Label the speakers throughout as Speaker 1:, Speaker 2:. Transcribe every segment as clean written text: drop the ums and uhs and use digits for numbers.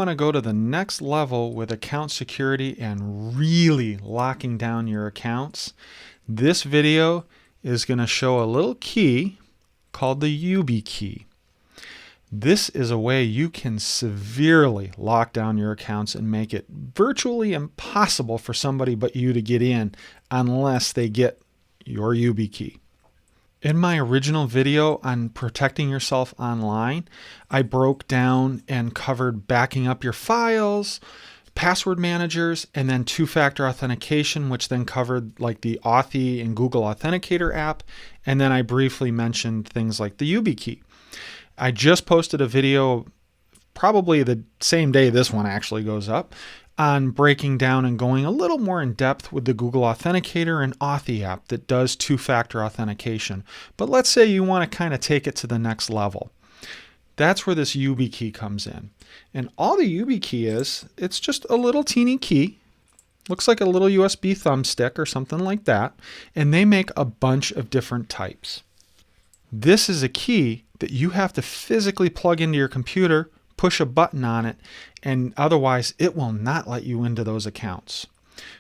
Speaker 1: want to go to the next level with account security and really locking down your accounts, this video is going to show a little key called the UbiKey. This is a way you can severely lock down your accounts and make it virtually impossible for somebody but you to get in unless they get your YubiKey. In my original video on protecting yourself online, I broke down and covered backing up your files, password managers, and then two-factor authentication, which then covered like the Authy and Google Authenticator app. And then I briefly mentioned things like the YubiKey. I just posted a video, probably the same day this one actually goes up, on breaking down and going a little more in depth with the Google Authenticator and Authy app that does two-factor authentication. But let's say you want to kind of take it to the next level. That's where this YubiKey comes in. And all the YubiKey is, it's just a little teeny key. Looks like a little USB thumbstick or something like that. And they make a bunch of different types. This is a key that you have to physically plug into your computer, push a button on it, and otherwise it will not let you into those accounts.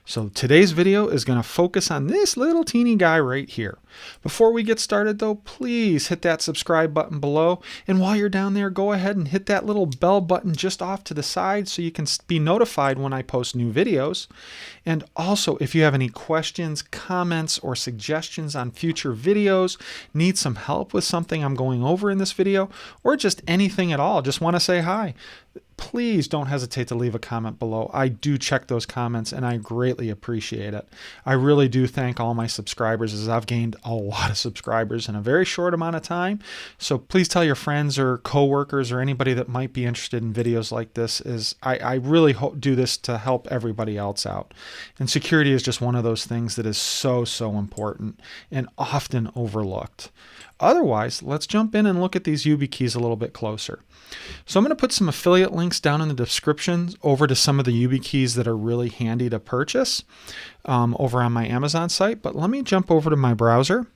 Speaker 1: So today's video is going to focus on this little teeny guy right here. Before we get started though, please hit that subscribe button below. And while you're down there, go ahead and hit that little bell button just off to the side so you can be notified when I post new videos. And also, if you have any questions, comments, or suggestions on future videos, need some help with something I'm going over in this video, or just anything at all, just want to say hi, please don't hesitate to leave a comment below. I do check those comments and I greatly appreciate it. I really do thank all my subscribers, as I've gained a lot of subscribers in a very short amount of time. So please tell your friends or coworkers or anybody that might be interested in videos like this. I really do this to help everybody else out. And security is just one of those things that is so important and often overlooked. Otherwise, let's jump in and look at these YubiKeys a little bit closer. So I'm going to put some affiliate links down in the description over to some of the YubiKeys that are really handy to purchase over on my Amazon site. But let me jump over to my browser.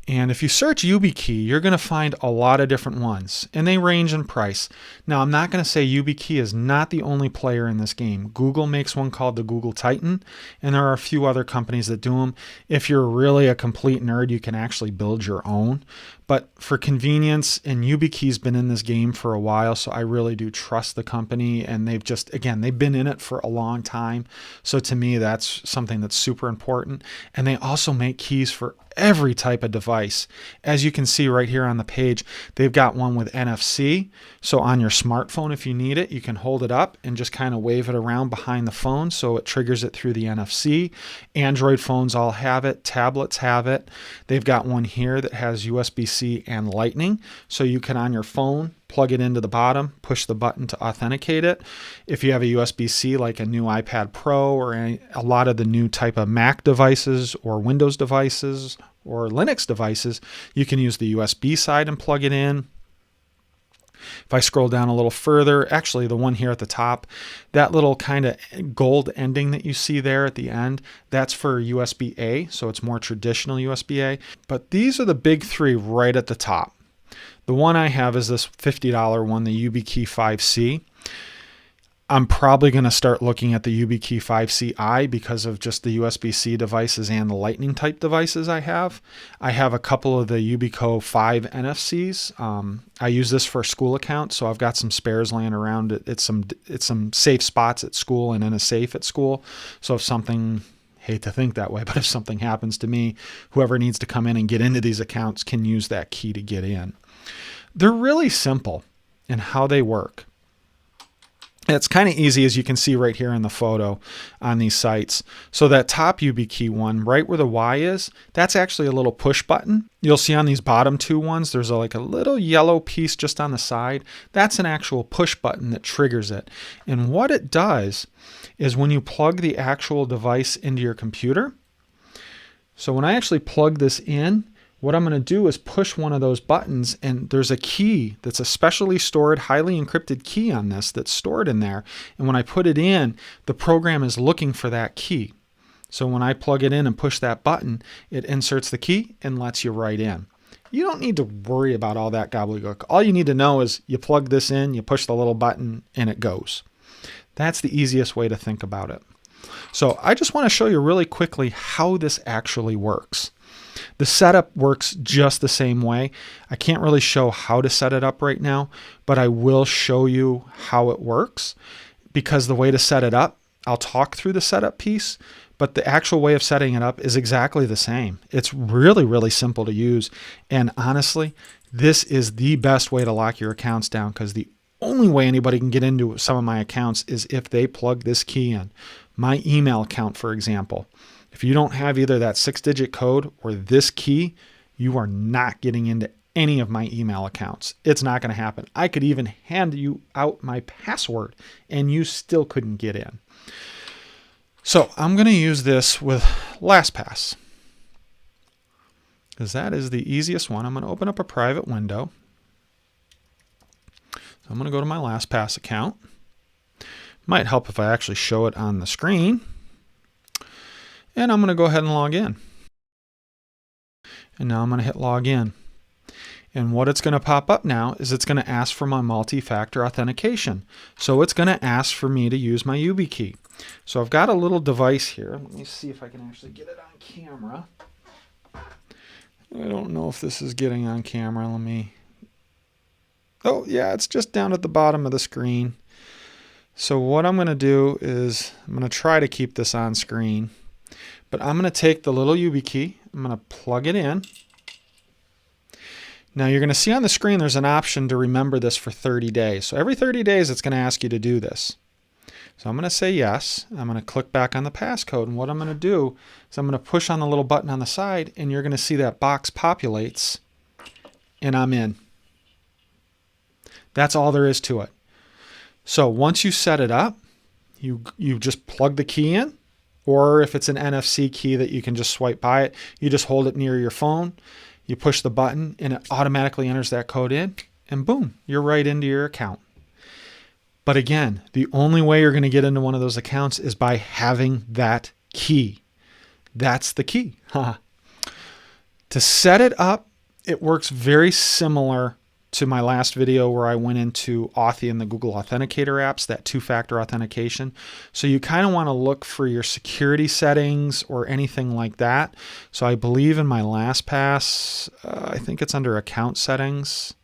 Speaker 1: And if you search YubiKey, you're going to find a lot of different ones, and they range in price. Now, I'm not going to say YubiKey is not the only player in this game. Google makes one called the Google Titan, and there are a few other companies that do them. If you're really a complete nerd, you can actually build your own. But for convenience, and YubiKey's been in this game for a while, so I really do trust the company, and they've just, again, they've been in it for a long time. So to me, that's something that's super important. And they also make keys for every type of device. As you can see right here on the page, they've got one with NFC. So on your smartphone, if you need it, you can hold it up and just kind of wave it around behind the phone so it triggers it through the NFC. Android phones all have it. Tablets have it. They've got one here that has USB-C and Lightning. So you can, on your phone, plug it into the bottom, push the button to authenticate it. If you have a USB-C like a new iPad Pro or a lot of the new type of Mac devices or Windows devices or Linux devices, you can use the USB side and plug it in. If I scroll down a little further, actually the one here at the top, that little kind of gold ending that you see there at the end, that's for USB-A, so it's more traditional USB-A. But these are the big three right at the top. The one I have is this $50 one, the YubiKey 5C. I'm probably going to start looking at the YubiKey 5CI because of just the USB-C devices and the Lightning type devices I have. I have a couple of the YubiKey 5 NFCs. I use this for a school account, so I've got some spares laying around. It's some safe spots at school and in a safe at school. So if something, hate to think that way, but if something happens to me, whoever needs to come in and get into these accounts can use that key to get in. They're really simple in how they work. It's kind of easy, as you can see right here in the photo on these sites. So that top YubiKey one, right where the Y is, that's actually a little push button. You'll see on these bottom two ones, there's like a little yellow piece just on the side. That's an actual push button that triggers it. And what it does is when you plug the actual device into your computer, so when I actually plug this in, what I'm going to do is push one of those buttons, and there's a key that's a specially stored, highly encrypted key on this that's stored in there. And when I put it in, the program is looking for that key. So when I plug it in and push that button, it inserts the key and lets you write in. You don't need to worry about all that gobbledygook. All you need to know is you plug this in, you push the little button, and it goes. That's the easiest way to think about it. So I just want to show you really quickly how this actually works. The setup works just the same way. I can't really show how to set it up right now, but I will show you how it works, because the way to set it up, I'll talk through the setup piece, but the actual way of setting it up is exactly the same. It's really, really simple to use. And honestly, this is the best way to lock your accounts down, because the only way anybody can get into some of my accounts is if they plug this key in. My email account, for example, if you don't have either that 6-digit code or this key, you are not getting into any of my email accounts. It's not going to happen. I could even hand you out my password and you still couldn't get in. So I'm going to use this with LastPass, because that is the easiest one. I'm going to open up a private window. So I'm going to go to my LastPass account. Might help if I actually show it on the screen. And I'm going to go ahead and log in. And now I'm going to hit log in. And what it's going to pop up now is it's going to ask for my multi-factor authentication. So it's going to ask for me to use my YubiKey. So I've got a little device here. Let me see if I can actually get it on camera. I don't know if this is getting on camera. Let me... Oh, yeah, it's just down at the bottom of the screen. So what I'm going to do is I'm going to try to keep this on screen. But I'm going to take the little YubiKey. I'm going to plug it in. Now you're going to see on the screen there's an option to remember this for 30 days. So every 30 days it's going to ask you to do this. So I'm going to say yes. I'm going to click back on the passcode. And what I'm going to do is I'm going to push on the little button on the side, and you're going to see that box populates, and I'm in. That's all there is to it. So once you set it up, you just plug the key in, or if it's an NFC key that you can just swipe by it, you just hold it near your phone, you push the button, and it automatically enters that code in, and boom, you're right into your account. But again, the only way you're going to get into one of those accounts is by having that key. That's the key. To set it up, it works very similar to my last video where I went into Authy and the Google Authenticator apps, that two-factor authentication. So you kind of want to look for your security settings or anything like that. So I believe in my LastPass, I think it's under account settings,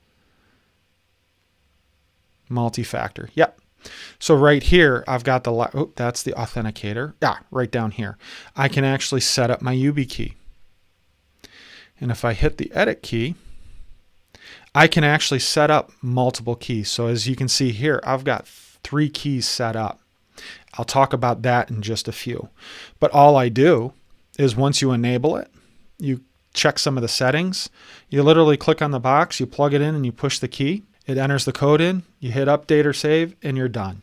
Speaker 1: multi-factor. Yep. So right here, I've got the, that's the authenticator. Yeah, right down here. I can actually set up my YubiKey. And if I hit the edit key, I can actually set up multiple keys. So as you can see here, I've got 3 keys set up. I'll talk about that in just a few. But all I do is once you enable it, you check some of the settings. You literally click on the box, you plug it in, and you push the key. It enters the code in, you hit update or save, and you're done.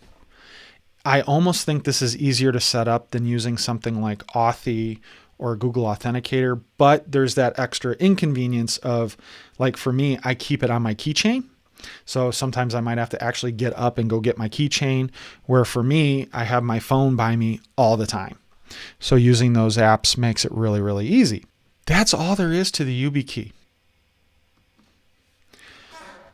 Speaker 1: I almost think this is easier to set up than using something like Authy or Google Authenticator, but there's that extra inconvenience of, like for me, I keep it on my keychain. So sometimes I might have to actually get up and go get my keychain, where for me, I have my phone by me all the time. So using those apps makes it really, really easy. That's all there is to the YubiKey.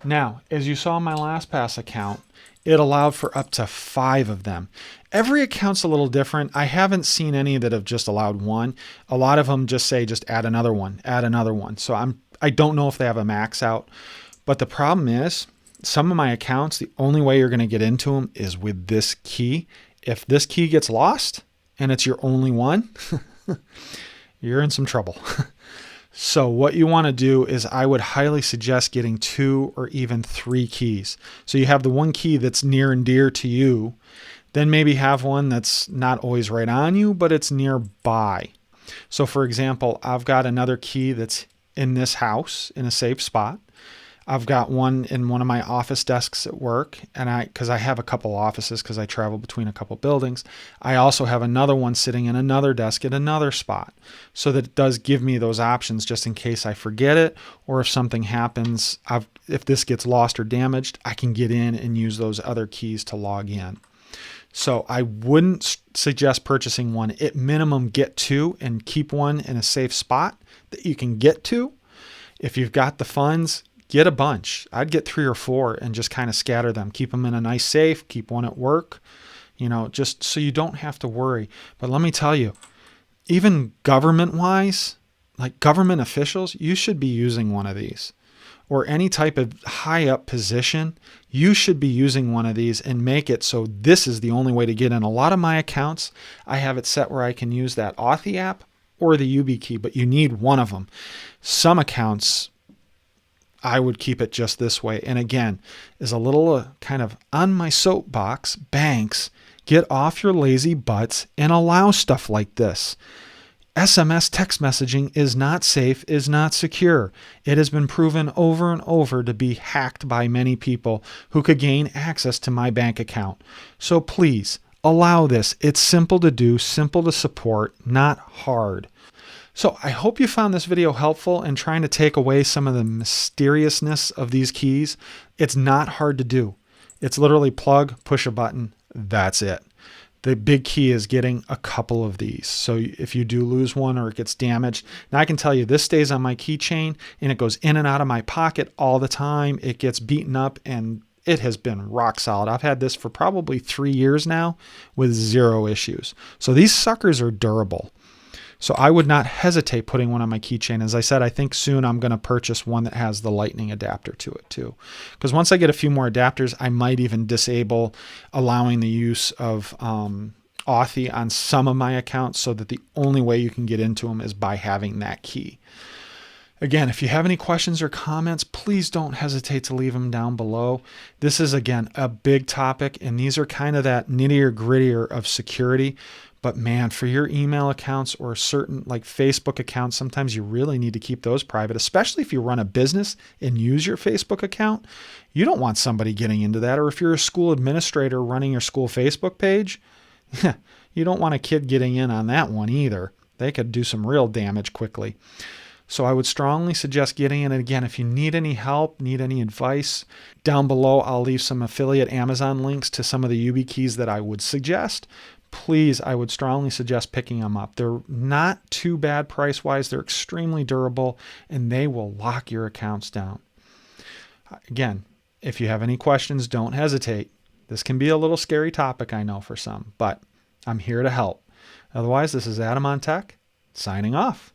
Speaker 1: Now, as you saw in my LastPass account, it allowed for up to 5 of them. Every account's a little different. I haven't seen any that have just allowed 1. A lot of them just say, just add another one, add another one. So I don't know if they have a max out. But the problem is, some of my accounts, the only way you're going to get into them is with this key. If this key gets lost and it's your only one, you're in some trouble. So what you want to do is I would highly suggest getting 2 or even 3 keys. So you have the one key that's near and dear to you, then maybe have one that's not always right on you, but it's nearby. So for example, I've got another key that's in this house in a safe spot. I've got one in one of my office desks at work, and because I have a couple offices because I travel between a couple buildings. I also have another one sitting in another desk at another spot, so that it does give me those options just in case I forget it, or if something happens, if this gets lost or damaged, I can get in and use those other keys to log in. So I wouldn't suggest purchasing one. At minimum, get 2 and keep one in a safe spot that you can get to. If you've got the funds, get a bunch. I'd get 3 or 4 and just kind of scatter them. Keep them in a nice safe. Keep one at work, just so you don't have to worry. But let me tell you, even government-wise, like government officials, you should be using one of these. Or any type of high up position, you should be using one of these and make it so this is the only way to get in. A lot of my accounts, I have it set where I can use that Authy app or the YubiKey, but you need one of them. Some accounts, I would keep it just this way. And again, is a little kind of on my soapbox, banks, get off your lazy butts and allow stuff like this. SMS text messaging is not safe, is not secure. It has been proven over and over to be hacked by many people who could gain access to my bank account. So please allow this. It's simple to do, simple to support, not hard. So I hope you found this video helpful in trying to take away some of the mysteriousness of these keys. It's not hard to do. It's literally plug, push a button. That's it. The big key is getting a couple of these. So if you do lose one or it gets damaged, now I can tell you this stays on my keychain and it goes in and out of my pocket all the time. It gets beaten up and it has been rock solid. I've had this for probably 3 years now with 0 issues. So these suckers are durable. So I would not hesitate putting one on my keychain. As I said, I think soon I'm going to purchase one that has the lightning adapter to it too. Because once I get a few more adapters, I might even disable allowing the use of Authy on some of my accounts so that the only way you can get into them is by having that key. Again, if you have any questions or comments, please don't hesitate to leave them down below. This is, again, a big topic, and these are kind of that nittier grittier of security. But man, for your email accounts or certain like Facebook accounts, sometimes you really need to keep those private, especially if you run a business and use your Facebook account. You don't want somebody getting into that. Or if you're a school administrator running your school Facebook page, you don't want a kid getting in on that one either. They could do some real damage quickly. So I would strongly suggest getting in. And again, if you need any help, need any advice, down below I'll leave some affiliate Amazon links to some of the YubiKeys that I would suggest. Please, I would strongly suggest picking them up. They're not too bad price-wise. They're extremely durable, and they will lock your accounts down. Again, if you have any questions, don't hesitate. This can be a little scary topic, I know, for some, but I'm here to help. Otherwise, this is Adam on Tech, signing off.